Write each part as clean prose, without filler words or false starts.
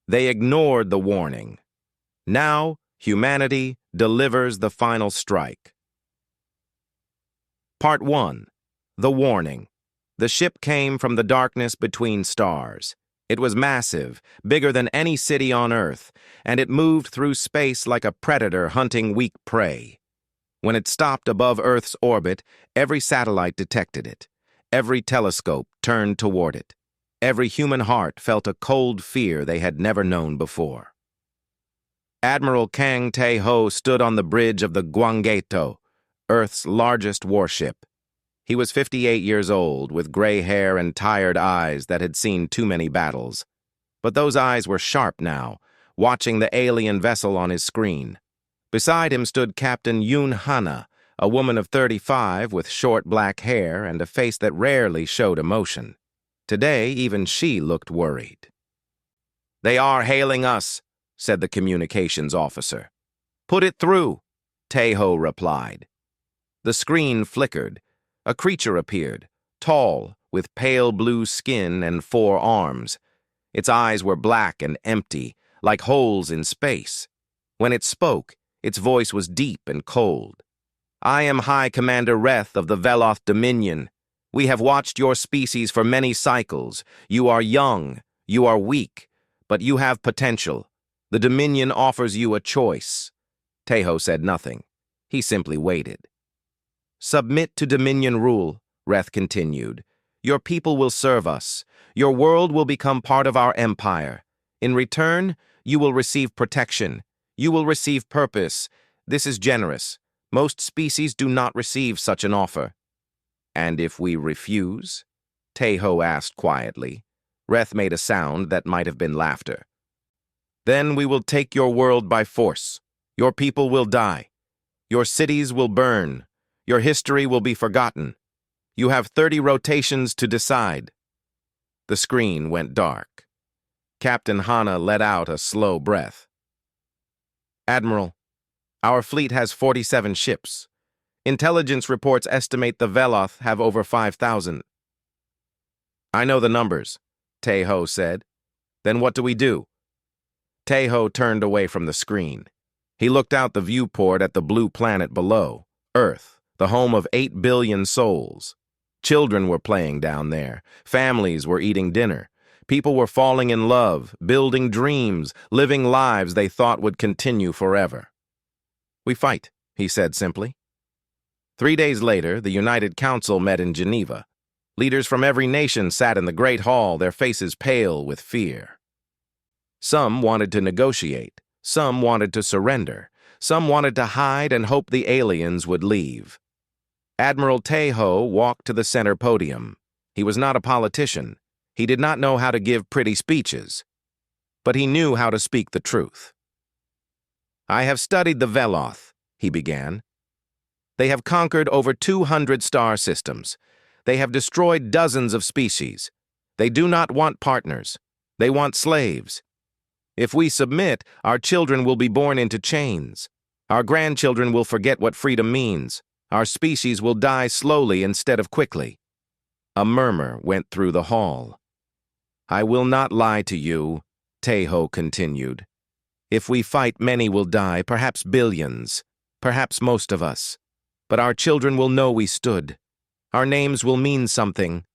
They ignored the warning. Now, humanity delivers the final strike. Part 1. The Warning. The ship came from the darkness between stars. It was massive, bigger than any city on Earth, and it moved through space like a predator hunting weak prey. When it stopped above Earth's orbit, every satellite detected it. Every telescope turned toward it. Every human heart felt a cold fear they had never known before. Admiral Kang Tae-ho stood on the bridge of the Gwangaeto, Earth's largest warship. He was 58 years old, with gray hair and tired eyes that had seen too many battles. But those eyes were sharp now, watching the alien vessel on his screen. Beside him stood Captain Yoon Hana, a woman of 35 with short black hair and a face that rarely showed emotion. Today, even she looked worried. "They are hailing us," said the communications officer. "Put it through," Tae-ho replied. The screen flickered. A creature appeared, tall, with pale blue skin and 4 arms. Its eyes were black and empty, like holes in space. When it spoke, its voice was deep and cold. "I am High Commander Reth of the Veloth Dominion. We have watched your species for many cycles. You are young, you are weak, but you have potential. The Dominion offers you a choice." Tae-ho said nothing. He simply waited. "Submit to Dominion rule," Reth continued. "Your people will serve us. Your world will become part of our empire. In return, you will receive protection. You will receive purpose. This is generous. Most species do not receive such an offer." "And if we refuse?" Tae-ho asked quietly. Reth made a sound that might have been laughter. "Then we will take your world by force. Your people will die. Your cities will burn. Your history will be forgotten. You have 30 rotations to decide." The screen went dark. Captain Hana let out a slow breath. "Admiral, our fleet has 47 ships. Intelligence reports estimate the Veloth have over 5,000. "I know the numbers," Tae-ho said. "Then what do we do?" Tae-ho turned away from the screen. He looked out the viewport at the blue planet below, Earth, the home of 8 billion souls. Children were playing down there. Families were eating dinner. People were falling in love, building dreams, living lives they thought would continue forever. "We fight," he said simply. 3 days later, the United Council met in Geneva. Leaders from every nation sat in the Great Hall, their faces pale with fear. Some wanted to negotiate. Some wanted to surrender. Some wanted to hide and hope the aliens would leave. Admiral Tae-ho walked to the center podium. He was not a politician. He did not know how to give pretty speeches. But he knew how to speak the truth. "I have studied the Veloth," he began. "They have conquered over 200 star systems. They have destroyed dozens of species. They do not want partners. They want slaves. If we submit, our children will be born into chains. Our grandchildren will forget what freedom means. Our species will die slowly instead of quickly." A murmur went through the hall. "I will not lie to you," Tae-ho continued. "If we fight, many will die, perhaps billions, perhaps most of us. But our children will know we stood. Our names will mean something.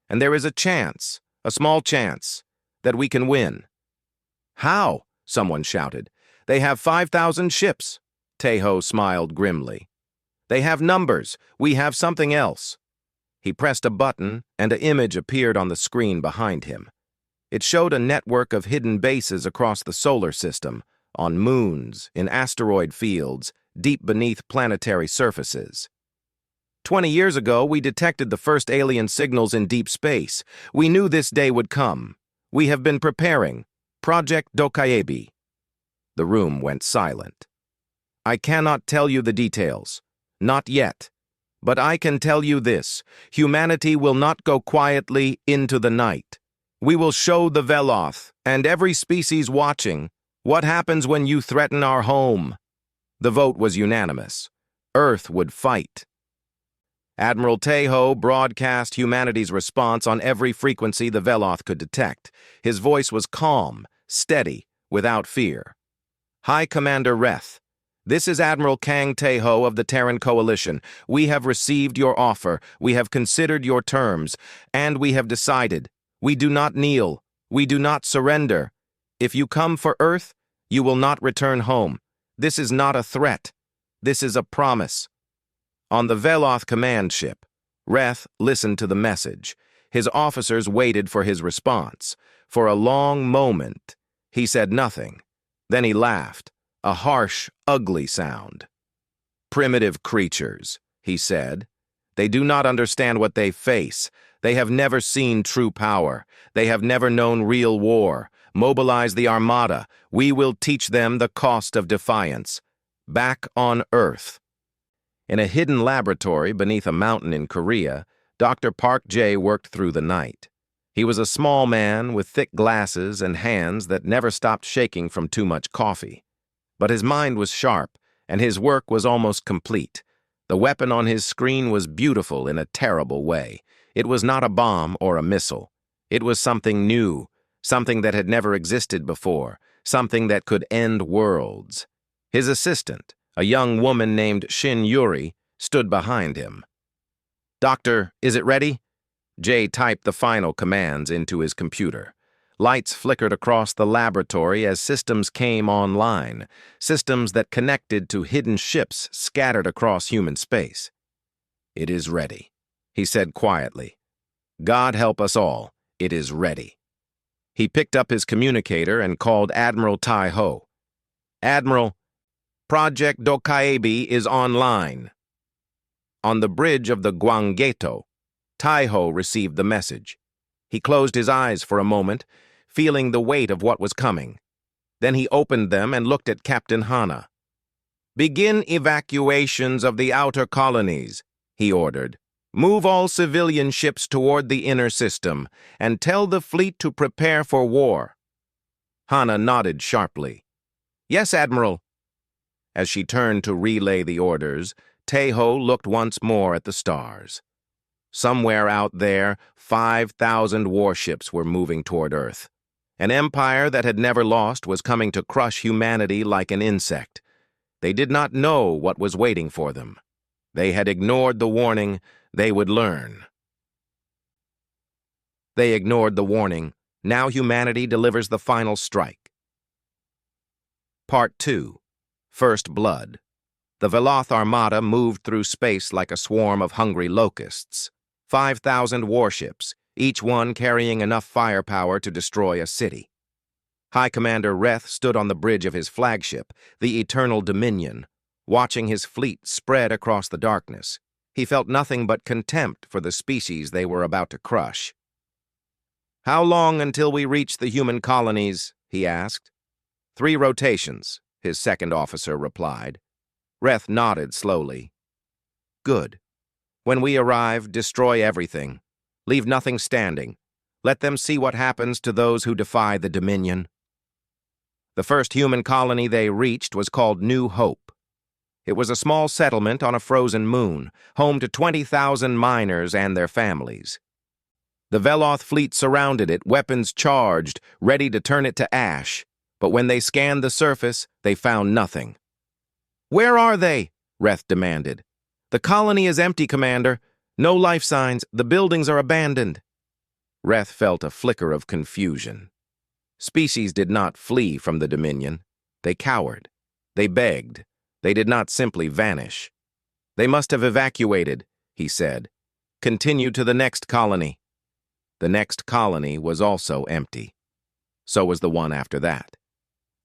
And there is a chance, a small chance, that we can win." "How?" someone shouted. "They have 5,000 ships." Tae-ho smiled grimly. "They have numbers. We have something else." He pressed a button, and an image appeared on the screen behind him. It showed a network of hidden bases across the solar system, on moons, in asteroid fields, deep beneath planetary surfaces. 20 years ago, we detected the first alien signals in deep space. We knew this day would come. We have been preparing. Project Dokaebi." The room went silent. "I cannot tell you the details. Not yet. But I can tell you this. Humanity will not go quietly into the night. We will show the Veloth, and every species watching, what happens when you threaten our home." The vote was unanimous. Earth would fight. Admiral Tae-ho broadcast humanity's response on every frequency the Veloth could detect. His voice was calm, steady, without fear. High Commander Reth, this is Admiral Kang Tae-ho of the Terran Coalition. We have received your offer, we have considered your terms, and we have decided. We do not kneel, we do not surrender. If you come for Earth, you will not return home. This is not a threat. This is a promise. On the Veloth command ship, Reth listened to the message. His officers waited for his response. For a long moment, he said nothing. Then he laughed, a harsh, ugly sound. Primitive creatures, he said. They do not understand what they face. They have never seen true power. They have never known real war. Mobilize the Armada. We will teach them the cost of defiance. Back on Earth. In a hidden laboratory beneath a mountain in Korea, Dr. Park Jae worked through the night. He was a small man with thick glasses and hands that never stopped shaking from too much coffee. But his mind was sharp, and his work was almost complete. The weapon on his screen was beautiful in a terrible way. It was not a bomb or a missile. It was something new, something that had never existed before, something that could end worlds. His assistant, a young woman named Shin Yuri, stood behind him. "Doctor, is it ready?" Jay typed the final commands into his computer. Lights flickered across the laboratory as systems came online, systems that connected to hidden ships scattered across human space. "It is ready," he said quietly. "God help us all, it is ready." He picked up his communicator and called Admiral Tai-ho. "Admiral, Project Dokaebi is online." On the bridge of the Gwanggaeto, Tai-ho received the message. He closed his eyes for a moment, feeling the weight of what was coming. Then he opened them and looked at Captain Hana. "Begin evacuations of the outer colonies," he ordered. "Move all civilian ships toward the inner system, and tell the fleet to prepare for war." Hana nodded sharply. "Yes, Admiral." As she turned to relay the orders, Tae-ho looked once more at the stars. Somewhere out there, 5,000 warships were moving toward Earth. An empire that had never lost was coming to crush humanity like an insect. They did not know what was waiting for them. They had ignored the warning. They would learn. They ignored the warning. Now humanity delivers the final strike. Part 2. First Blood. The Veloth Armada moved through space like a swarm of hungry locusts. 5,000 warships, each one carrying enough firepower to destroy a city. High Commander Reth stood on the bridge of his flagship, the Eternal Dominion, watching his fleet spread across the darkness. He felt nothing but contempt for the species they were about to crush. "How long until we reach the human colonies?" he asked. "3 rotations," his second officer replied. Reth nodded slowly. "Good. When we arrive, destroy everything. Leave nothing standing. Let them see what happens to those who defy the Dominion." The first human colony they reached was called New Hope. It was a small settlement on a frozen moon, home to 20,000 miners and their families. The Veloth fleet surrounded it, weapons charged, ready to turn it to ash. But when they scanned the surface, they found nothing. "Where are they?" Reth demanded. "The colony is empty, Commander. No life signs. The buildings are abandoned." Reth felt a flicker of confusion. Species did not flee from the Dominion. They cowered. They begged. They did not simply vanish. "They must have evacuated," he said. "Continue to the next colony." The next colony was also empty. So was the one after that.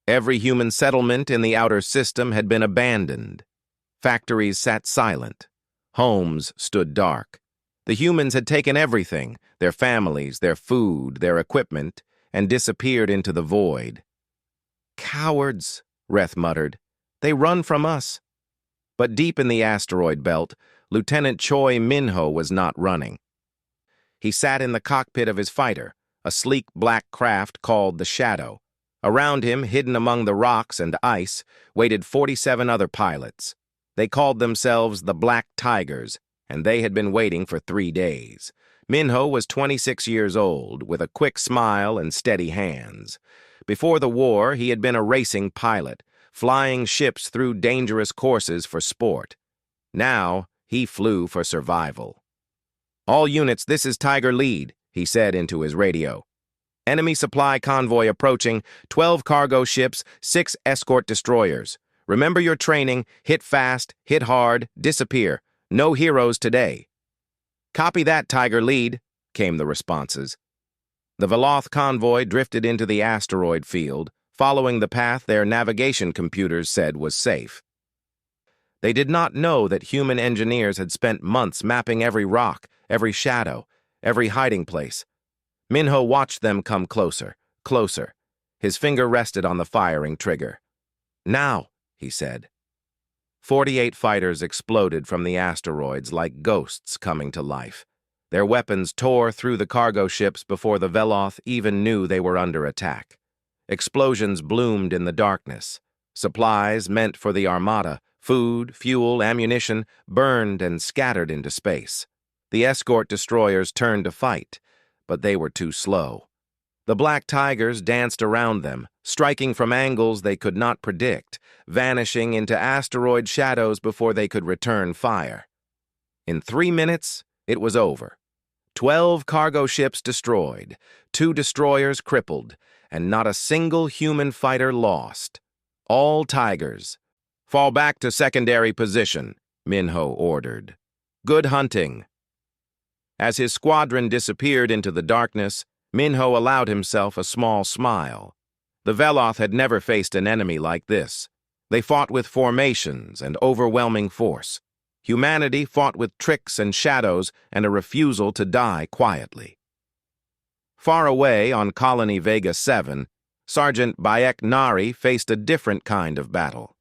Every human settlement in the outer system had been abandoned. Factories sat silent. Homes stood dark. The humans had taken everything, their families, their food, their equipment, and disappeared into the void. "Cowards," Reth muttered. "They run from us." But deep in the asteroid belt, Lieutenant Choi Minho was not running. He sat in the cockpit of his fighter, a sleek black craft called the Shadow. Around him, hidden among the rocks and ice, waited 47 other pilots. They called themselves the Black Tigers, and they had been waiting for 3 days. Minho was 26 years old, with a quick smile and steady hands. Before the war, he had been a racing pilot, flying ships through dangerous courses for sport. Now, he flew for survival. "All units, this is Tiger Lead," he said into his radio. "Enemy supply convoy approaching, 12 cargo ships, 6 escort destroyers. Remember your training, hit fast, hit hard, disappear. No heroes today." "Copy that, Tiger Lead," came the responses. The Veloth convoy drifted into the asteroid field, following the path their navigation computers said was safe. They did not know that human engineers had spent months mapping every rock, every shadow, every hiding place. Minho watched them come closer, closer. His finger rested on the firing trigger. "Now," he said. 48 fighters exploded from the asteroids like ghosts coming to life. Their weapons tore through the cargo ships before the Veloth even knew they were under attack. Explosions bloomed in the darkness. Supplies meant for the Armada, food, fuel, ammunition, burned and scattered into space. The escort destroyers turned to fight, but they were too slow. The Black Tigers danced around them, striking from angles they could not predict, vanishing into asteroid shadows before they could return fire. In 3 minutes, it was over. 12 cargo ships destroyed, 2 destroyers crippled, and not a single human fighter lost. All Tigers. "Fall back to secondary position," Minho ordered. "Good hunting." As his squadron disappeared into the darkness, Minho allowed himself a small smile. The Veloth had never faced an enemy like this. They fought with formations and overwhelming force. Humanity fought with tricks and shadows and a refusal to die quietly. Far away on Colony Vega 7, Sergeant Bayek Nari faced a different kind of battle.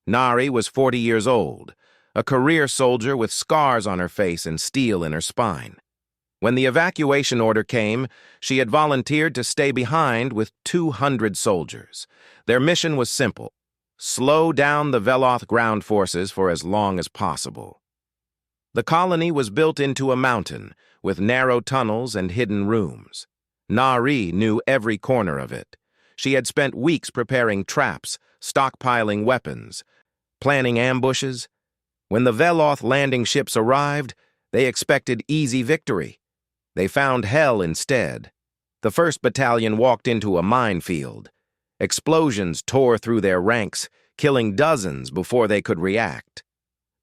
Nari was 40 years old, a career soldier with scars on her face and steel in her spine. When the evacuation order came, she had volunteered to stay behind with 200 soldiers. Their mission was simple: slow down the Veloth ground forces for as long as possible. The colony was built into a mountain, with narrow tunnels and hidden rooms. Nari knew every corner of it. She had spent weeks preparing traps, stockpiling weapons, planning ambushes. When the Veloth landing ships arrived, they expected easy victory. They found hell instead. The 1st Battalion walked into a minefield. Explosions tore through their ranks, killing dozens before they could react.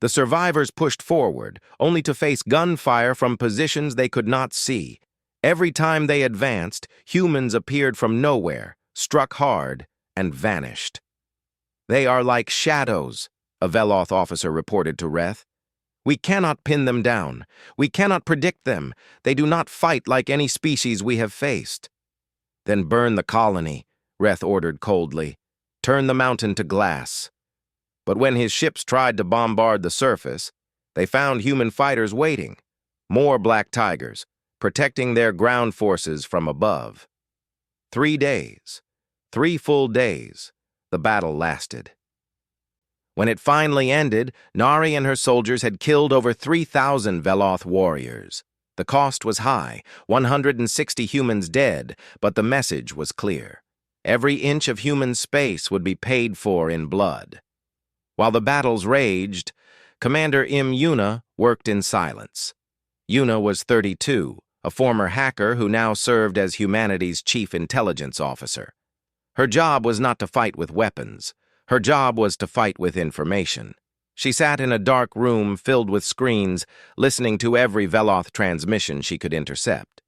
The survivors pushed forward, only to face gunfire from positions they could not see. Every time they advanced, humans appeared from nowhere, struck hard, and vanished. "They are like shadows," a Veloth officer reported to Reth. "We cannot pin them down. We cannot predict them. They do not fight like any species we have faced." "Then burn the colony," Reth ordered coldly. "Turn the mountain to glass." But when his ships tried to bombard the surface, they found human fighters waiting, more Black Tigers, protecting their ground forces from above. 3 days, 3 full days, the battle lasted. When it finally ended, Nari and her soldiers had killed over 3,000 Veloth warriors. The cost was high, 160 humans dead, but the message was clear. Every inch of human space would be paid for in blood. While the battles raged, Commander Im Yuna worked in silence. Yuna was 32, a former hacker who now served as humanity's chief intelligence officer. Her job was not to fight with weapons. Her job was to fight with information. She sat in a dark room filled with screens, listening to every Veloth transmission she could intercept.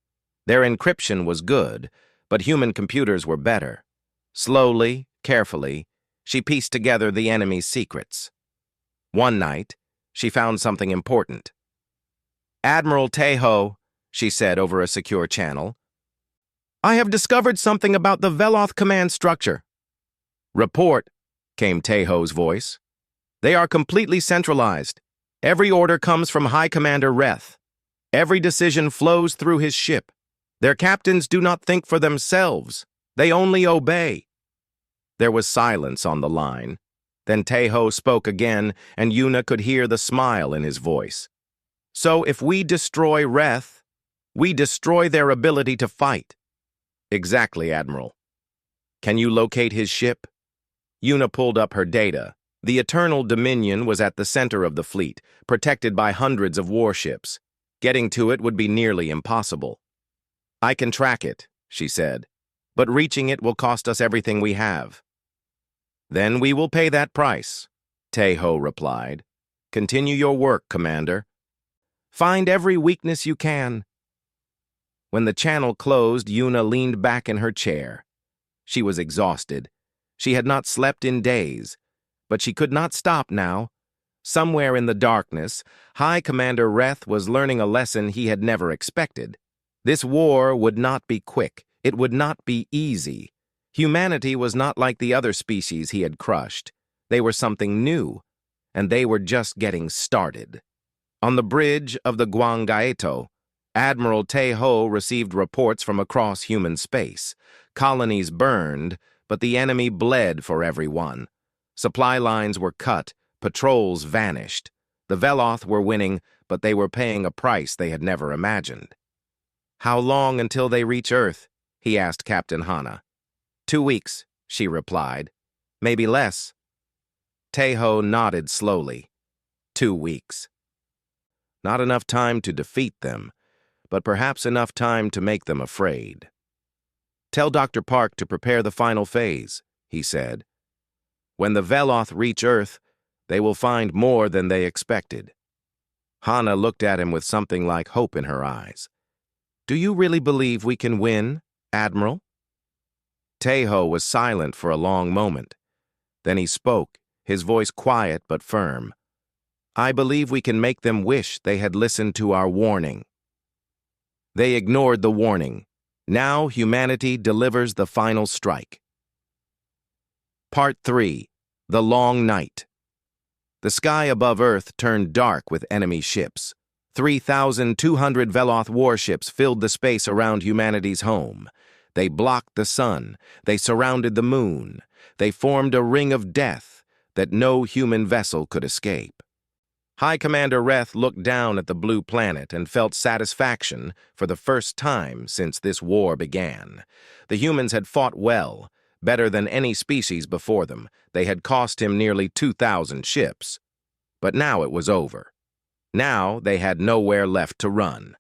Their encryption was good, but human computers were better. Slowly, carefully, she pieced together the enemy's secrets. One night, she found something important. "Admiral Teho," she said over a secure channel, "I have discovered something about the Veloth command structure." "Report," came Teho's voice. "They are completely centralized. Every order comes from High Commander Reth. Every decision flows through his ship. Their captains do not think for themselves. They only obey." There was silence on the line. Then Teho spoke again, and Yuna could hear the smile in his voice. "So if we destroy Reth, we destroy their ability to fight." "Exactly, Admiral." Can you locate his ship? Yuna pulled up her data. The Eternal Dominion was at the center of the fleet, protected by hundreds of warships. Getting to it would be nearly impossible. I can track it, she said, but reaching it will cost us everything we have. Then we will pay that price, Tae-ho replied. Continue your work, Commander. Find every weakness you can. When the channel closed, Yuna leaned back in her chair. She was exhausted. She had not slept in days, but she could not stop now. Somewhere in the darkness, High Commander Reth was learning a lesson he had never expected. This war would not be quick. It would not be easy. Humanity was not like the other species he had crushed. They were something new, and they were just getting started. On the bridge of the Guangaeto, Admiral Tae-ho received reports from across human space. Colonies burned, but the enemy bled for everyone. Supply lines were cut, patrols vanished. The Veloth were winning, but they were paying a price they had never imagined. How long until they reach Earth? He asked Captain Hana. 2 weeks, she replied. Maybe less. Tae-ho nodded slowly. 2 weeks. Not enough time to defeat them, but perhaps enough time to make them afraid. Tell Dr. Park to prepare the final phase, he said. When the Veloth reach Earth, they will find more than they expected. Hana looked at him with something like hope in her eyes. Do you really believe we can win, Admiral? Tae-ho was silent for a long moment. Then he spoke, his voice quiet but firm. I believe we can make them wish they had listened to our warning. They ignored the warning. Now humanity delivers the final strike. Part 3. The Long Night. The sky above Earth turned dark with enemy ships. 3,200 Veloth warships filled the space around humanity's home. They blocked the sun. They surrounded the moon. They formed a ring of death that no human vessel could escape. High Commander Reth looked down at the blue planet and felt satisfaction for the first time since this war began. The humans had fought well, better than any species before them. They had cost him nearly 2,000 ships. But now it was over. Now they had nowhere left to run.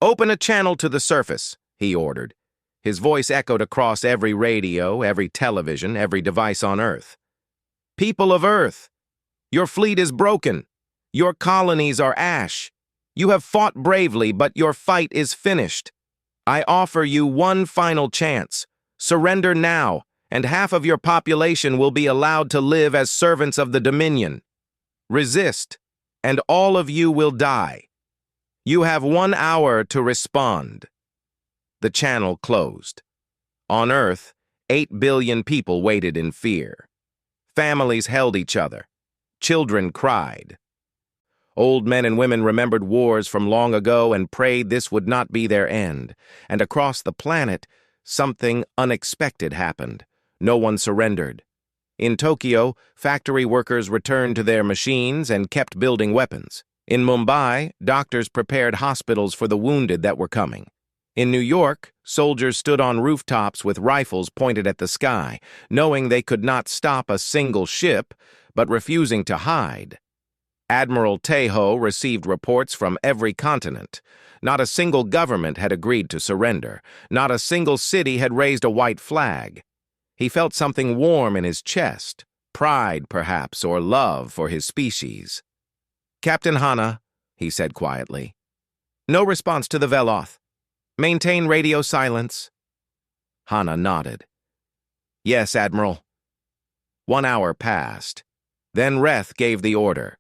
Open a channel to the surface, he ordered. His voice echoed across every radio, every television, every device on Earth. People of Earth, your fleet is broken. Your colonies are ash. You have fought bravely, but your fight is finished. I offer you one final chance. Surrender now, and half of your population will be allowed to live as servants of the Dominion. Resist, and all of you will die. You have 1 hour to respond. The channel closed. On Earth, 8 billion people waited in fear. Families held each other. Children cried. Old men and women remembered wars from long ago and prayed this would not be their end. And across the planet, something unexpected happened. No one surrendered. In Tokyo, factory workers returned to their machines and kept building weapons. In Mumbai, doctors prepared hospitals for the wounded that were coming. In New York, soldiers stood on rooftops with rifles pointed at the sky, knowing they could not stop a single ship, but refusing to hide. Admiral Tae-ho received reports from every continent. Not a single government had agreed to surrender. Not a single city had raised a white flag. He felt something warm in his chest, pride, perhaps, or love for his species. Captain Hana, he said quietly. No response to the Veloth. Maintain radio silence. Hana nodded. Yes, Admiral. 1 hour passed. Then Reth gave the order.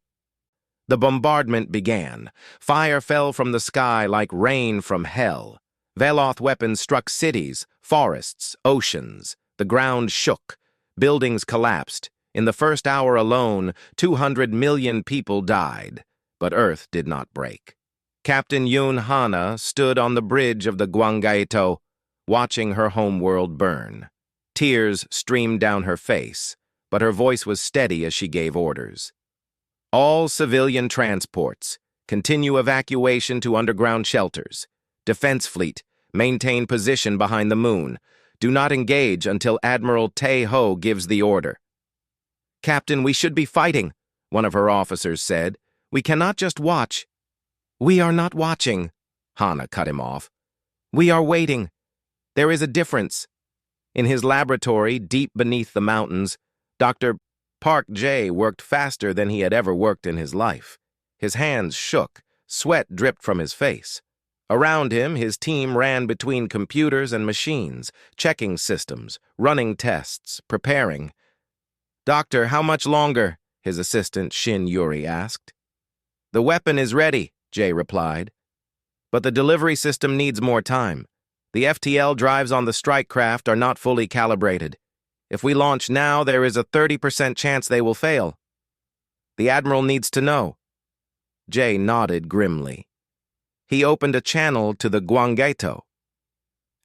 The bombardment began. Fire fell from the sky like rain from hell. Veloth weapons struck cities, forests, oceans. The ground shook. Buildings collapsed. In the first hour alone, 200 million people died. But Earth did not break. Captain Yoon Hana stood on the bridge of the Guangaeto, watching her homeworld burn. Tears streamed down her face, but her voice was steady as she gave orders. All civilian transports, continue evacuation to underground shelters. Defense fleet, maintain position behind the moon. Do not engage until Admiral Tae-ho gives the order. Captain, we should be fighting, one of her officers said. We cannot just watch. We are not watching, Hana cut him off. We are waiting. There is a difference. In his laboratory, deep beneath the mountains, Dr. Park Jae worked faster than he had ever worked in his life. His hands shook, sweat dripped from his face. Around him, his team ran between computers and machines, checking systems, running tests, preparing. Doctor, how much longer? His assistant Shin Yuri asked. The weapon is ready, Jay replied. But the delivery system needs more time. The FTL drives on the strike craft are not fully calibrated. If we launch now, there is a 30% chance they will fail. The Admiral needs to know. Jay nodded grimly. He opened a channel to the Gwangaeto.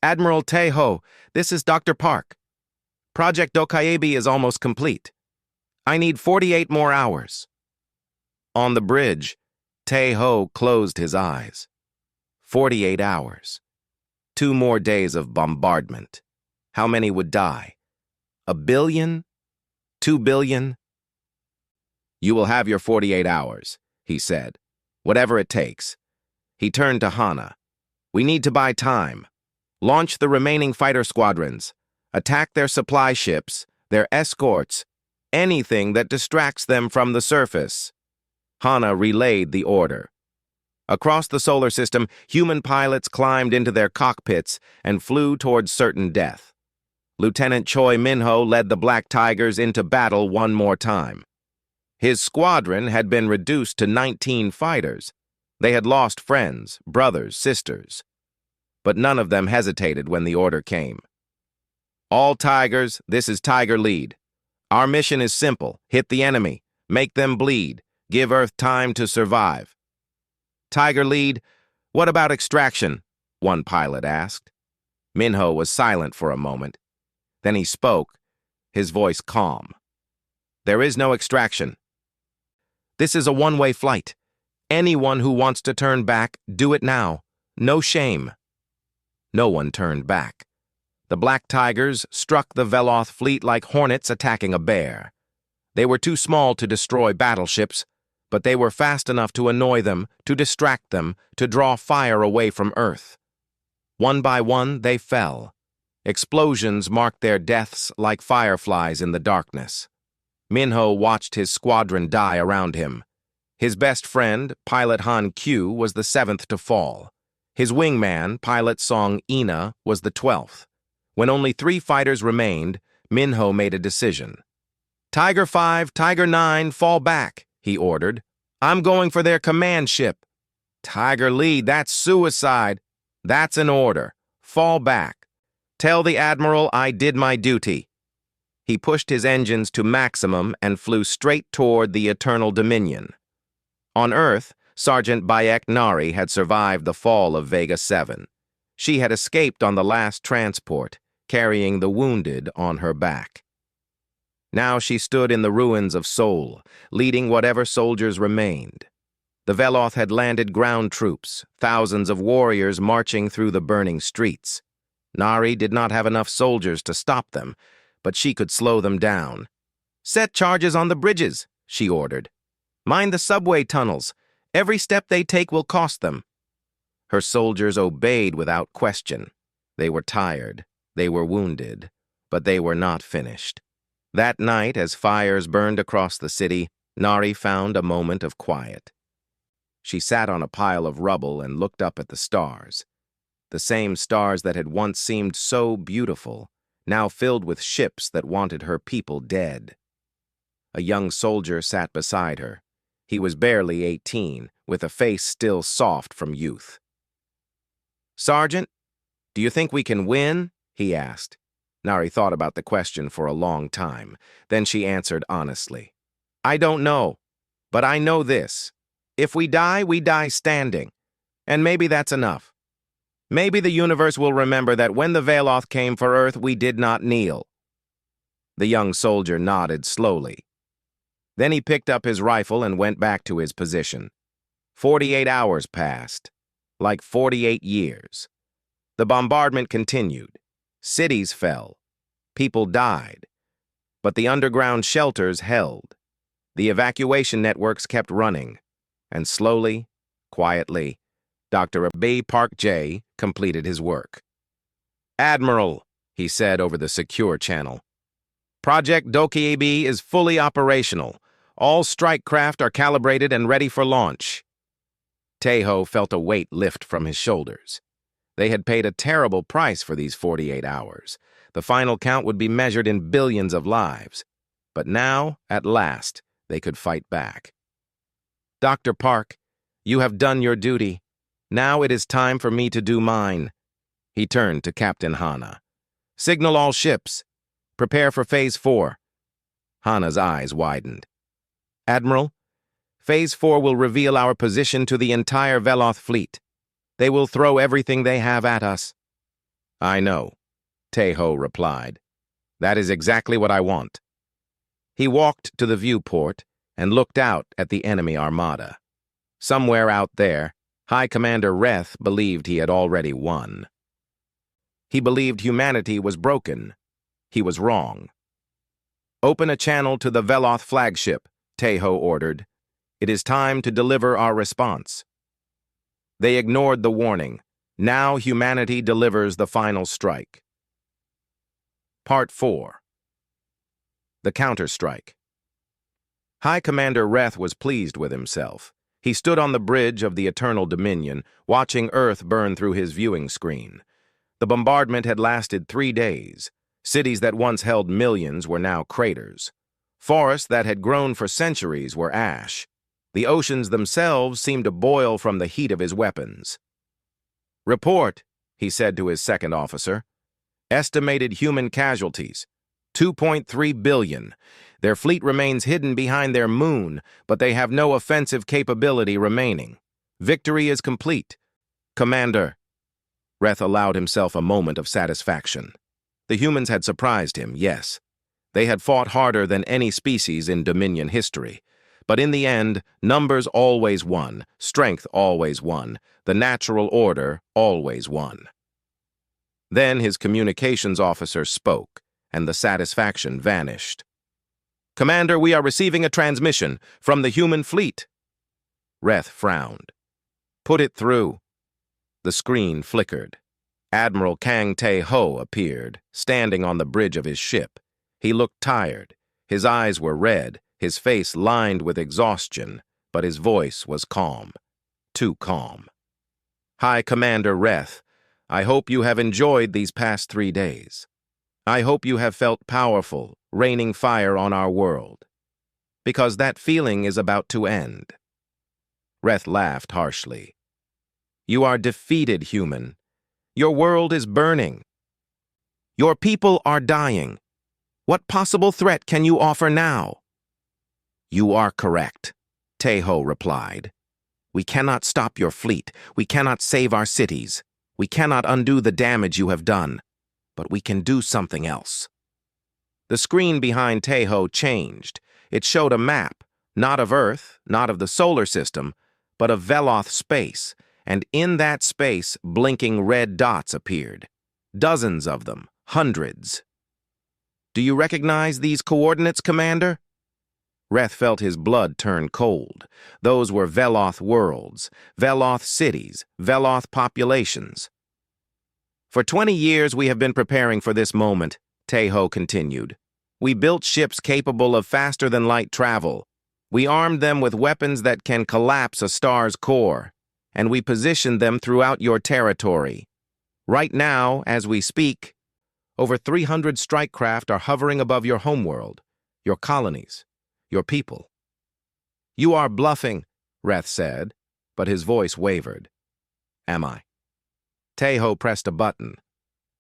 Admiral Tae-ho, this is Dr. Park. Project Dokaebi is almost complete. I need 48 more hours. On the bridge, Tae-ho closed his eyes. 48 hours. 2 more days of bombardment. How many would die? 1 billion? 2 billion? You will have your 48 hours, he said. Whatever it takes. He turned to Hana. We need to buy time. Launch the remaining fighter squadrons. Attack their supply ships, their escorts, anything that distracts them from the surface. Hana relayed the order. Across the solar system, human pilots climbed into their cockpits and flew towards certain death. Lieutenant Choi Minho led the Black Tigers into battle one more time. His squadron had been reduced to 19 fighters. They had lost friends, brothers, sisters. But none of them hesitated when the order came. All Tigers, this is Tiger Lead. Our mission is simple. Hit the enemy. Make them bleed. Give Earth time to survive. Tiger Lead, what about extraction? One pilot asked. Minho was silent for a moment. Then he spoke, his voice calm. There is no extraction. This is a one-way flight. Anyone who wants to turn back, do it now. No shame. No one turned back. The Black Tigers struck the Veloth fleet like hornets attacking a bear. They were too small to destroy battleships, but they were fast enough to annoy them, to distract them, to draw fire away from Earth. One by one, they fell. Explosions marked their deaths like fireflies in the darkness. Minho watched his squadron die around him. His best friend, Pilot Han Q, was the 7th to fall. His wingman, Pilot Song Ina, was the 12th. When only 3 fighters remained, Minho made a decision. Tiger 5, Tiger 9, fall back, he ordered. I'm going for their command ship. Tiger Lead, that's suicide. That's an order. Fall back. Tell the Admiral I did my duty. He pushed his engines to maximum and flew straight toward the Eternal Dominion. On Earth, Sergeant Bayek Nari had survived the fall of Vega 7. She had escaped on the last transport, carrying the wounded on her back. Now she stood in the ruins of Seoul, leading whatever soldiers remained. The Veloth had landed ground troops, thousands of warriors marching through the burning streets. Nari did not have enough soldiers to stop them, but she could slow them down. Set charges on the bridges, she ordered. Mind the subway tunnels. Every step they take will cost them. Her soldiers obeyed without question. They were tired, they were wounded, but they were not finished. That night, as fires burned across the city, Nari found a moment of quiet. She sat on a pile of rubble and looked up at the stars. The same stars that had once seemed so beautiful, now filled with ships that wanted her people dead. A young soldier sat beside her. He was barely 18, with a face still soft from youth. Sergeant, do you think we can win? He asked. Nari thought about the question for a long time. Then she answered honestly. I don't know, but I know this. If we die standing. And maybe that's enough. Maybe the universe will remember that when the Veloth came for Earth, we did not kneel. The young soldier nodded slowly. Then he picked up his rifle and went back to his position. 48 hours passed, like 48 years. The bombardment continued. Cities fell. People died. But the underground shelters held. The evacuation networks kept running. And slowly, quietly, Dr. Abe Park J completed his work. "Admiral," he said over the secure channel, "Project Dokiebe is fully operational. All strike craft are calibrated and ready for launch." Tejo felt a weight lift from his shoulders. They had paid a terrible price for these 48 hours. The final count would be measured in billions of lives. But now, at last, they could fight back. "Dr. Park, you have done your duty. Now it is time for me to do mine." He turned to Captain Hana. "Signal all ships. Prepare for Phase 4. Hana's eyes widened. "Admiral, Phase 4 will reveal our position to the entire Veloth fleet. They will throw everything they have at us." "I know," Tejo replied. "That is exactly what I want." He walked to the viewport and looked out at the enemy armada. Somewhere out there, High Commander Reth believed he had already won. He believed humanity was broken. He was wrong. "Open a channel to the Veloth flagship," Tejo ordered. "It is time to deliver our response." They ignored the warning. Now humanity delivers the final strike. Part 4. The Counterstrike. High Commander Reth was pleased with himself. He stood on the bridge of the Eternal Dominion, watching Earth burn through his viewing screen. The bombardment had lasted 3 days. Cities that once held millions were now craters. Forests that had grown for centuries were ash. The oceans themselves seemed to boil from the heat of his weapons. "Report," he said to his second officer. "Estimated human casualties, 2.3 billion. Their fleet remains hidden behind their moon, but they have no offensive capability remaining. Victory is complete. Commander." Reth allowed himself a moment of satisfaction. The humans had surprised him, yes. They had fought harder than any species in Dominion history. But in the end, numbers always won, strength always won, the natural order always won. Then his communications officer spoke, and the satisfaction vanished. "Commander, we are receiving a transmission from the human fleet." Reth frowned. "Put it through." The screen flickered. Admiral Kang Tae-ho appeared, standing on the bridge of his ship. He looked tired. His eyes were red, his face lined with exhaustion, but his voice was calm. Too calm. "High Commander Reth, I hope you have enjoyed these past 3 days. I hope you have felt powerful, raining fire on our world. Because that feeling is about to end." Reth laughed harshly. "You are defeated, human. Your world is burning. Your people are dying. What possible threat can you offer now?" "You are correct," Tejo replied. "We cannot stop your fleet. We cannot save our cities. We cannot undo the damage you have done. But we can do something else." The screen behind Tejo changed. It showed a map, not of Earth, not of the solar system, but of Veloth space, and in that space, blinking red dots appeared. Dozens of them, hundreds. "Do you recognize these coordinates, Commander?" Reth felt his blood turn cold. Those were Veloth worlds, Veloth cities, Veloth populations. "For 20 years we have been preparing for this moment," Tejo continued. "We built ships capable of faster-than-light travel. We armed them with weapons that can collapse a star's core, and we positioned them throughout your territory. Right now, as we speak, over 300 strike craft are hovering above your homeworld, your colonies, your people." "You are bluffing," Reth said, but his voice wavered. "Am I?" Tejo pressed a button.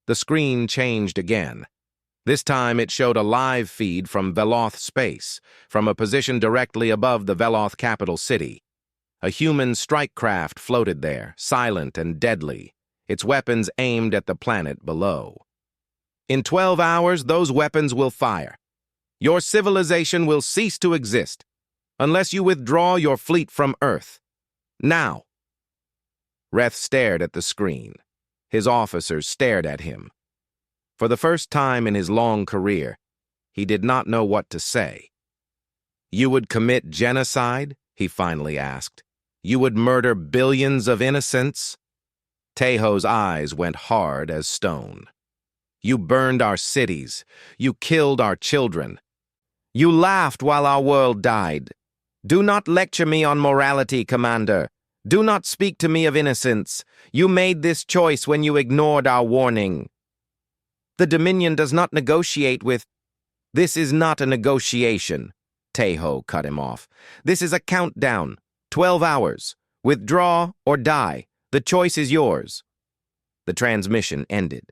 The screen changed again. This time it showed a live feed from Veloth space, from a position directly above the Veloth capital city. A human strike craft floated there, silent and deadly, its weapons aimed at the planet below. "In 12 hours, those weapons will fire. Your civilization will cease to exist, unless you withdraw your fleet from Earth. Now." Reth stared at the screen. His officers stared at him. For the first time in his long career, he did not know what to say. "You would commit genocide?" he finally asked. "You would murder billions of innocents?" Taeho's eyes went hard as stone. "You burned our cities. You killed our children. You laughed while our world died. Do not lecture me on morality, Commander. Do not speak to me of innocence. You made this choice when you ignored our warning." "The Dominion does not negotiate with—" "This is not a negotiation," Taeho cut him off. "This is a countdown. 12 hours. Withdraw or die. The choice is yours." The transmission ended.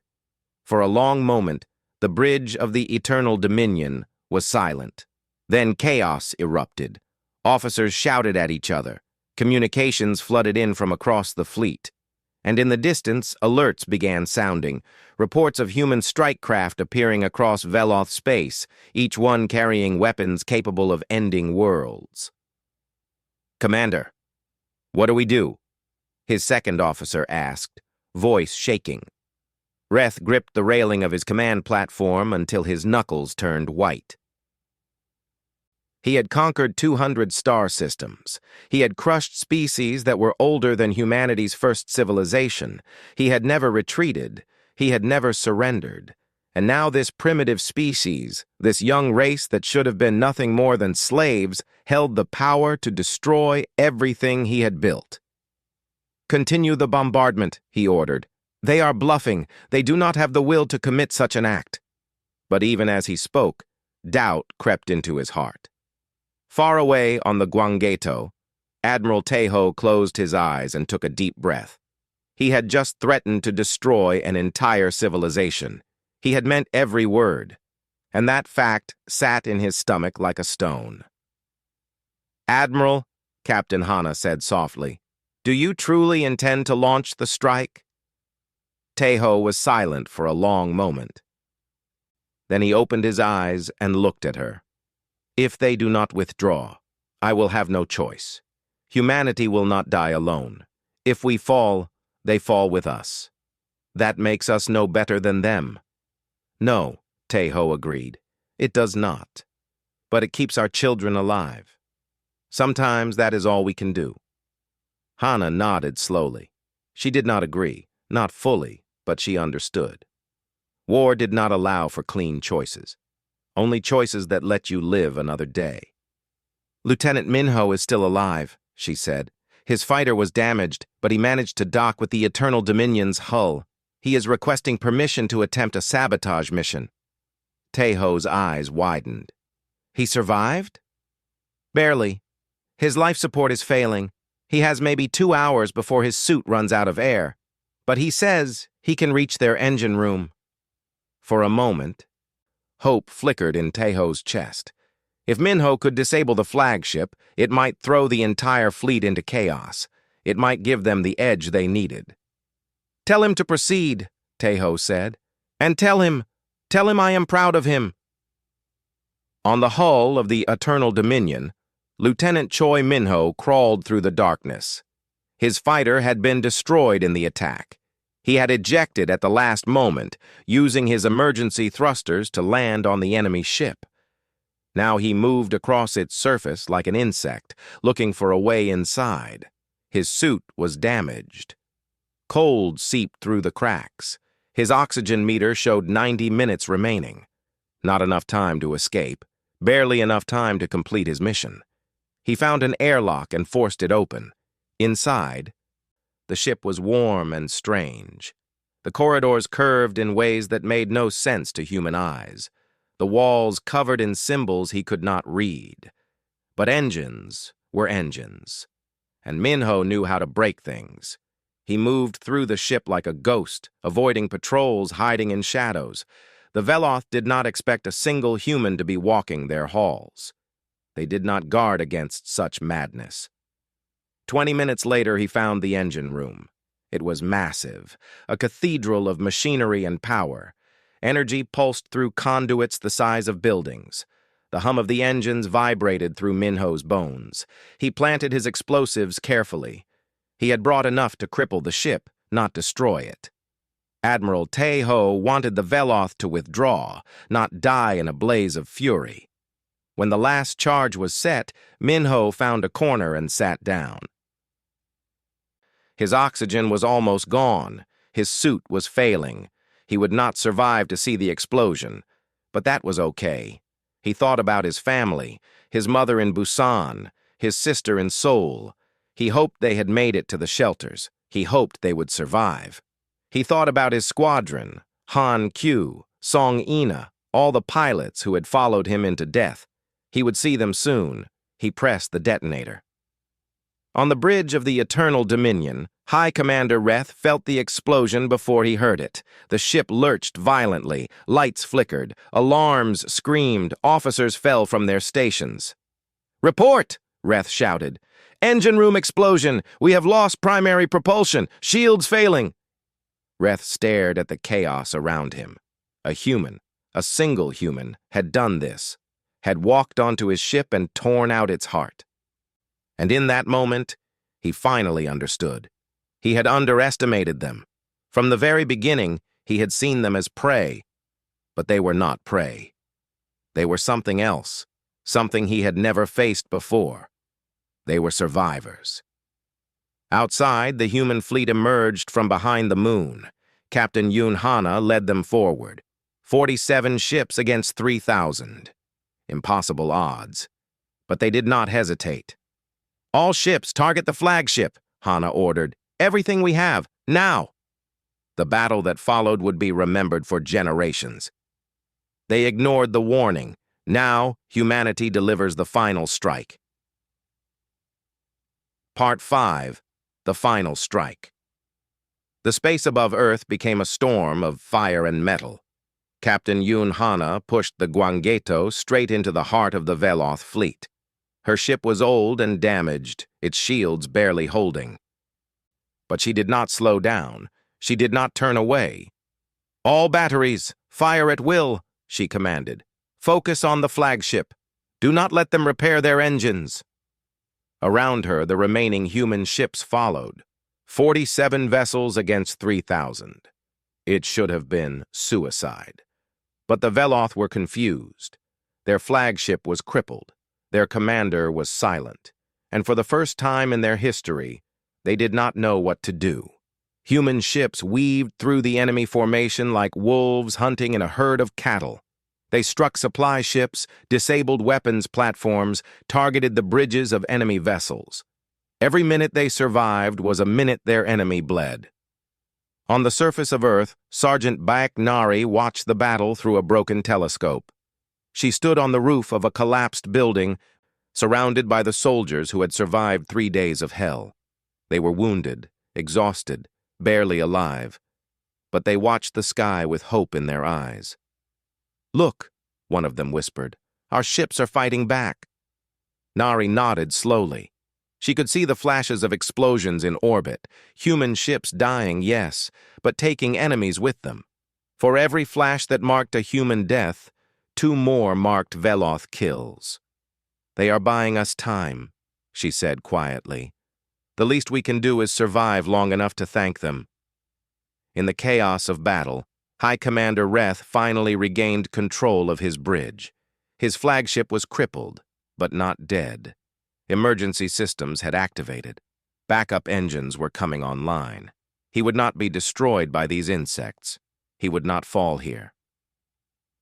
For a long moment, the bridge of the Eternal Dominion was silent. Then chaos erupted. Officers shouted at each other. Communications flooded in from across the fleet. And in the distance, alerts began sounding, reports of human strike craft appearing across Veloth space, each one carrying weapons capable of ending worlds. "Commander, what do we do?" his second officer asked, voice shaking. Reth gripped the railing of his command platform until his knuckles turned white. He had conquered 200 star systems. He had crushed species that were older than humanity's first civilization. He had never retreated. He had never surrendered. And now this primitive species, this young race that should have been nothing more than slaves, held the power to destroy everything he had built. "Continue the bombardment," he ordered. "They are bluffing. They do not have the will to commit such an act." But even as he spoke, doubt crept into his heart. Far away on the Guangeto, Admiral Taeho closed his eyes and took a deep breath. He had just threatened to destroy an entire civilization. He had meant every word, and that fact sat in his stomach like a stone. "Admiral," Captain Hana said softly, "do you truly intend to launch the strike?" Taeho was silent for a long moment. Then he opened his eyes and looked at her. "If they do not withdraw, I will have no choice. Humanity will not die alone. If we fall, they fall with us. That makes us no better than them." "No," Taeho agreed. "It does not. But it keeps our children alive. Sometimes that is all we can do." Hana nodded slowly. She did not agree, not fully, but she understood. War did not allow for clean choices. Only choices that let you live another day. "Lieutenant Minho is still alive," she said. "His fighter was damaged, but he managed to dock with the Eternal Dominion's hull. He is requesting permission to attempt a sabotage mission." Taeho's eyes widened. "He survived?" "Barely. His life support is failing. He has maybe 2 hours before his suit runs out of air. But he says he can reach their engine room." For a moment, hope flickered in Taeho's chest. If Minho could disable the flagship, it might throw the entire fleet into chaos. It might give them the edge they needed. "Tell him to proceed," Taeho said. "And tell him I am proud of him." On the hull of the Eternal Dominion, Lieutenant Choi Minho crawled through the darkness. His fighter had been destroyed in the attack. He had ejected at the last moment, using his emergency thrusters to land on the enemy ship. Now he moved across its surface like an insect, looking for a way inside. His suit was damaged. Cold seeped through the cracks. His oxygen meter showed 90 minutes remaining. Not enough time to escape, barely enough time to complete his mission. He found an airlock and forced it open. Inside, the ship was warm and strange. The corridors curved in ways that made no sense to human eyes. The walls covered in symbols he could not read. But engines were engines. And Minho knew how to break things. He moved through the ship like a ghost, avoiding patrols hiding in shadows. The Veloth did not expect a single human to be walking their halls. They did not guard against such madness. 20 minutes later, he found the engine room. It was massive, a cathedral of machinery and power. Energy pulsed through conduits the size of buildings. The hum of the engines vibrated through Minho's bones. He planted his explosives carefully. He had brought enough to cripple the ship, not destroy it. Admiral Tae-ho wanted the Veloth to withdraw, not die in a blaze of fury. When the last charge was set, Min-ho found a corner and sat down. His oxygen was almost gone. His suit was failing. He would not survive to see the explosion. But that was okay. He thought about his family, his mother in Busan, his sister in Seoul. He hoped they had made it to the shelters. He hoped they would survive. He thought about his squadron, Han Q, Song Ina, all the pilots who had followed him into death. He would see them soon. He pressed the detonator. On the bridge of the Eternal Dominion, High Commander Reth felt the explosion before he heard it. The ship lurched violently, lights flickered, alarms screamed, officers fell from their stations. "Report!" Reth shouted. "Engine room explosion! We have lost primary propulsion! Shields failing!" Reth stared at the chaos around him. A human, a single human, had done this, had walked onto his ship and torn out its heart. And in that moment, he finally understood. He had underestimated them. From the very beginning, he had seen them as prey. But they were not prey. They were something else, something he had never faced before. They were survivors. Outside, the human fleet emerged from behind the moon. Captain Yoon Hana led them forward. 47 ships against 3,000. Impossible odds. But they did not hesitate. "All ships target the flagship," Hana ordered. "Everything we have, now!" The battle that followed would be remembered for generations. They ignored the warning. Now, humanity delivers the final strike. Part 5. The Final Strike. The space above Earth became a storm of fire and metal. Captain Yoon Hana pushed the Gwangeto straight into the heart of the Veloth fleet. Her ship was old and damaged, its shields barely holding. But she did not slow down. She did not turn away. "All batteries, fire at will," she commanded. "Focus on the flagship. Do not let them repair their engines." Around her, the remaining human ships followed. 47 vessels against 3,000. It should have been suicide. But the Veloth were confused. Their flagship was crippled. Their commander was silent. And for the first time in their history, they did not know what to do. Human ships weaved through the enemy formation like wolves hunting in a herd of cattle. They struck supply ships, disabled weapons platforms, targeted the bridges of enemy vessels. Every minute they survived was a minute their enemy bled. On the surface of Earth, Sergeant Baek Nari watched the battle through a broken telescope. She stood on the roof of a collapsed building, surrounded by the soldiers who had survived 3 days of hell. They were wounded, exhausted, barely alive. But they watched the sky with hope in their eyes. "Look," one of them whispered. "Our ships are fighting back." Nari nodded slowly. She could see the flashes of explosions in orbit, human ships dying, yes, but taking enemies with them. For every flash that marked a human death, 2 more marked Veloth kills. "They are buying us time," she said quietly. "The least we can do is survive long enough to thank them." In the chaos of battle, High Commander Reth finally regained control of his bridge. His flagship was crippled, but not dead. Emergency systems had activated. Backup engines were coming online. He would not be destroyed by these insects. He would not fall here.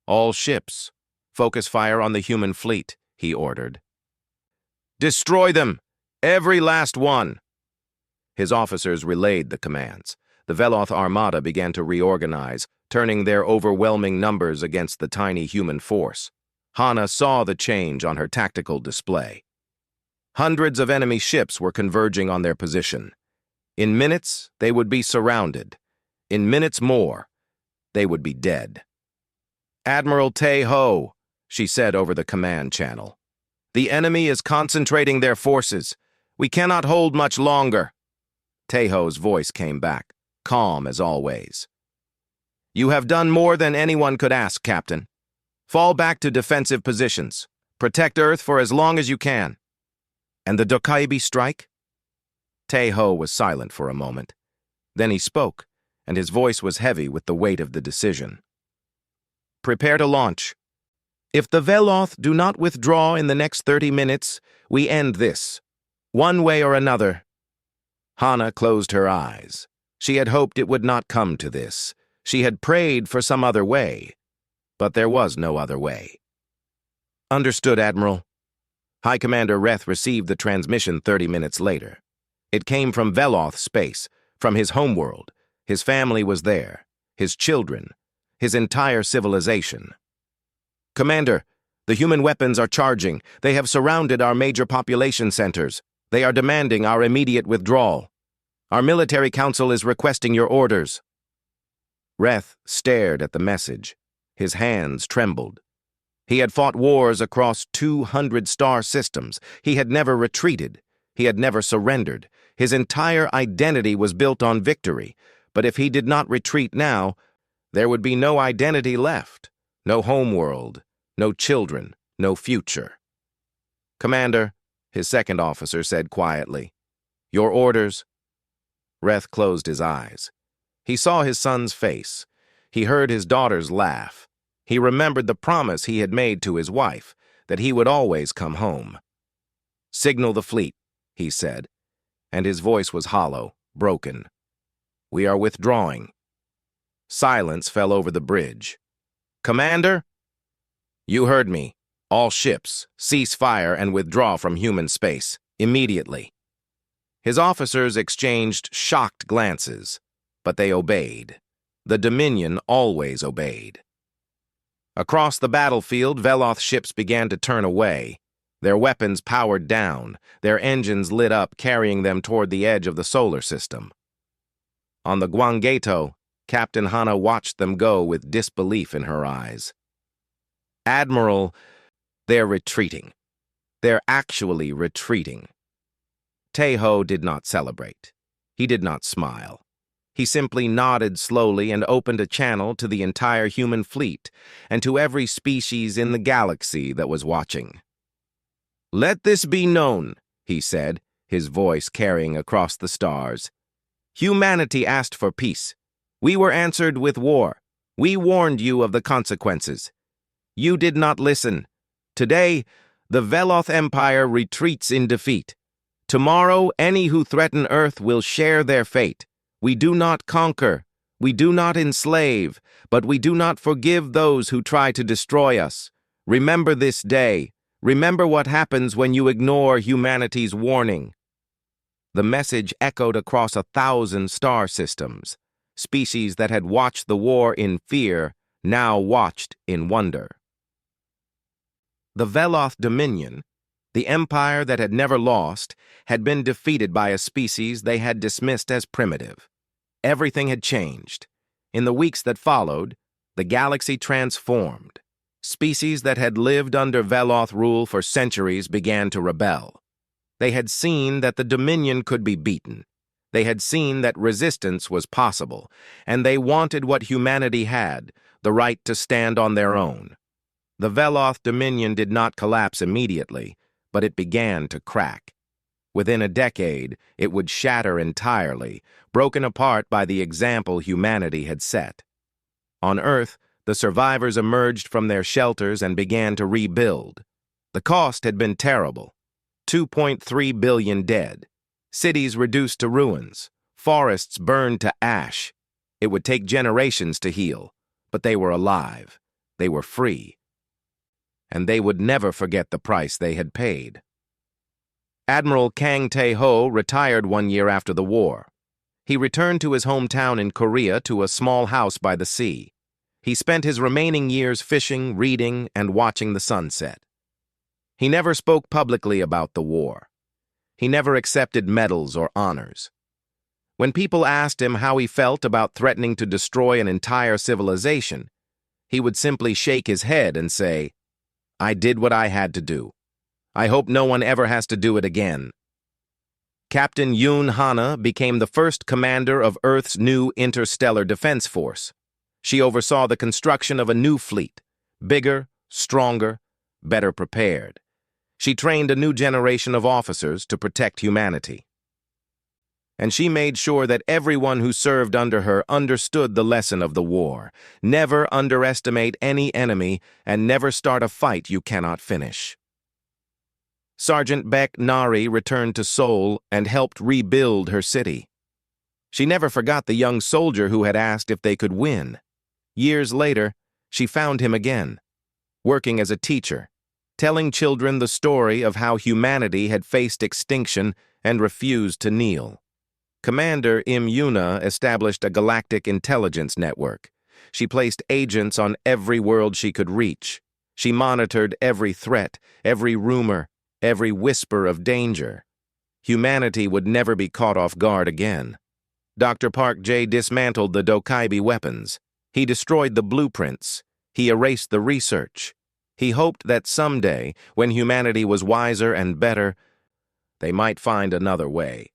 "All ships, focus fire on the human fleet," he ordered. "Destroy them! Every last one!" His officers relayed the commands. The Veloth Armada began to reorganize, turning their overwhelming numbers against the tiny human force. Hana saw the change on her tactical display. Hundreds of enemy ships were converging on their position. In minutes, they would be surrounded. In minutes more, they would be dead. "Admiral Tae-ho," she said over the command channel. "The enemy is concentrating their forces. We cannot hold much longer." Tae-ho's voice came back, calm as always. "You have done more than anyone could ask, Captain. Fall back to defensive positions. Protect Earth for as long as you can." "And the Dokaibi strike?" Tae-ho was silent for a moment. Then he spoke, and his voice was heavy with the weight of the decision. "Prepare to launch. If the Veloth do not withdraw in the next 30 minutes, we end this. One way or another." Hana closed her eyes. She had hoped it would not come to this. She had prayed for some other way. But there was no other way. "Understood, Admiral." High Commander Reth received the transmission 30 minutes later. It came from Veloth space, from his homeworld. His family was there, his children, his entire civilization. "Commander, the human weapons are charging. They have surrounded our major population centers. They are demanding our immediate withdrawal. Our military council is requesting your orders." Reth stared at the message. His hands trembled. He had fought wars across 200 star systems. He had never retreated. He had never surrendered. His entire identity was built on victory. But if he did not retreat now, there would be no identity left. No homeworld, no children, no future. "Commander," his second officer said quietly, "your orders." Reth closed his eyes. He saw his son's face. He heard his daughter's laugh. He remembered the promise he had made to his wife, that he would always come home. "Signal the fleet," he said, and his voice was hollow, broken. "We are withdrawing." Silence fell over the bridge. "Commander?" "You heard me. All ships, cease fire and withdraw from human space, immediately." His officers exchanged shocked glances, but they obeyed. The Dominion always obeyed. Across the battlefield, Veloth ships began to turn away. Their weapons powered down, their engines lit up, carrying them toward the edge of the solar system. On the Guangato, Captain Hana watched them go with disbelief in her eyes. "Admiral, they're retreating. They're actually retreating." Teho did not celebrate. He did not smile. He simply nodded slowly and opened a channel to the entire human fleet and to every species in the galaxy that was watching. "Let this be known," he said, his voice carrying across the stars. "Humanity asked for peace. We were answered with war. We warned you of the consequences. You did not listen. Today, the Veloth Empire retreats in defeat. Tomorrow, any who threaten Earth will share their fate. We do not conquer, we do not enslave, but we do not forgive those who try to destroy us. Remember this day. Remember what happens when you ignore humanity's warning." The message echoed across 1,000 star systems. Species that had watched the war in fear now watched in wonder. The Veloth Dominion, the empire that had never lost, had been defeated by a species they had dismissed as primitive. Everything had changed. In the weeks that followed, the galaxy transformed. Species that had lived under Veloth rule for centuries began to rebel. They had seen that the Dominion could be beaten. They had seen that resistance was possible, and they wanted what humanity had, the right to stand on their own. The Veloth Dominion did not collapse immediately, but it began to crack. Within a decade, it would shatter entirely, broken apart by the example humanity had set. On Earth, the survivors emerged from their shelters and began to rebuild. The cost had been terrible. 2.3 billion dead. Cities reduced to ruins. Forests burned to ash. It would take generations to heal, but they were alive. They were free. And they would never forget the price they had paid. Admiral Kang Tae-ho retired 1 year after the war. He returned to his hometown in Korea to a small house by the sea. He spent his remaining years fishing, reading, and watching the sunset. He never spoke publicly about the war. He never accepted medals or honors. When people asked him how he felt about threatening to destroy an entire civilization, he would simply shake his head and say, "I did what I had to do. I hope no one ever has to do it again." Captain Yoon Hana became the first commander of Earth's new interstellar defense force. She oversaw the construction of a new fleet, bigger, stronger, better prepared. She trained a new generation of officers to protect humanity. And she made sure that everyone who served under her understood the lesson of the war. Never underestimate any enemy, and never start a fight you cannot finish. Sergeant Beck Nari returned to Seoul and helped rebuild her city. She never forgot the young soldier who had asked if they could win. Years later, she found him again, working as a teacher, telling children the story of how humanity had faced extinction and refused to kneel. Commander Im Yuna established a galactic intelligence network. She placed agents on every world she could reach. She monitored every threat, every rumor, every whisper of danger. Humanity would never be caught off guard again. Dr. Park J dismantled the Dokaibi weapons. He destroyed the blueprints. He erased the research. He hoped that someday, when humanity was wiser and better, they might find another way.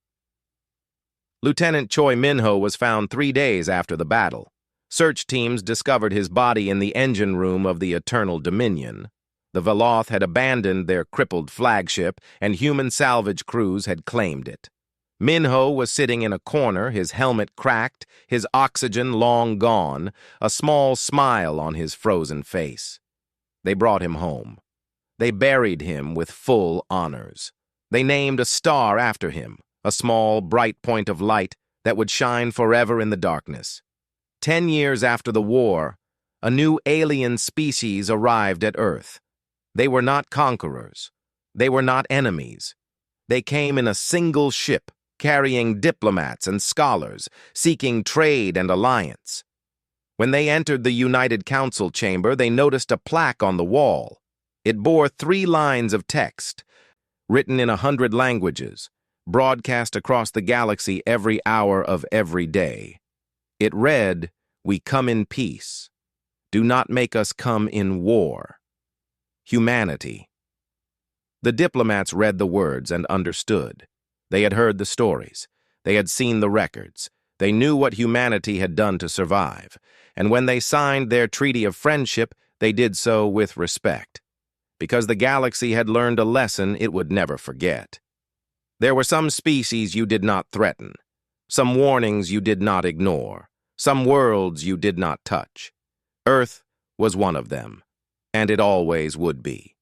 Lieutenant Choi Minho was found 3 days after the battle. Search teams discovered his body in the engine room of the Eternal Dominion. The Veloth had abandoned their crippled flagship, and human salvage crews had claimed it. Minho was sitting in a corner, his helmet cracked, his oxygen long gone, a small smile on his frozen face. They brought him home. They buried him with full honors. They named a star after him, a small, bright point of light that would shine forever in the darkness. 10 years after the war, a new alien species arrived at Earth. They were not conquerors. They were not enemies. They came in a single ship, carrying diplomats and scholars, seeking trade and alliance. When they entered the United Council chamber, they noticed a plaque on the wall. It bore 3 lines of text, written in 100 languages, broadcast across the galaxy every hour of every day. It read, "We come in peace. Do not make us come in war. Humanity." The diplomats read the words and understood. They had heard the stories. They had seen the records. They knew what humanity had done to survive. And when they signed their treaty of friendship, they did so with respect, because the galaxy had learned a lesson it would never forget. There were some species you did not threaten, some warnings you did not ignore, some worlds you did not touch. Earth was one of them, and it always would be.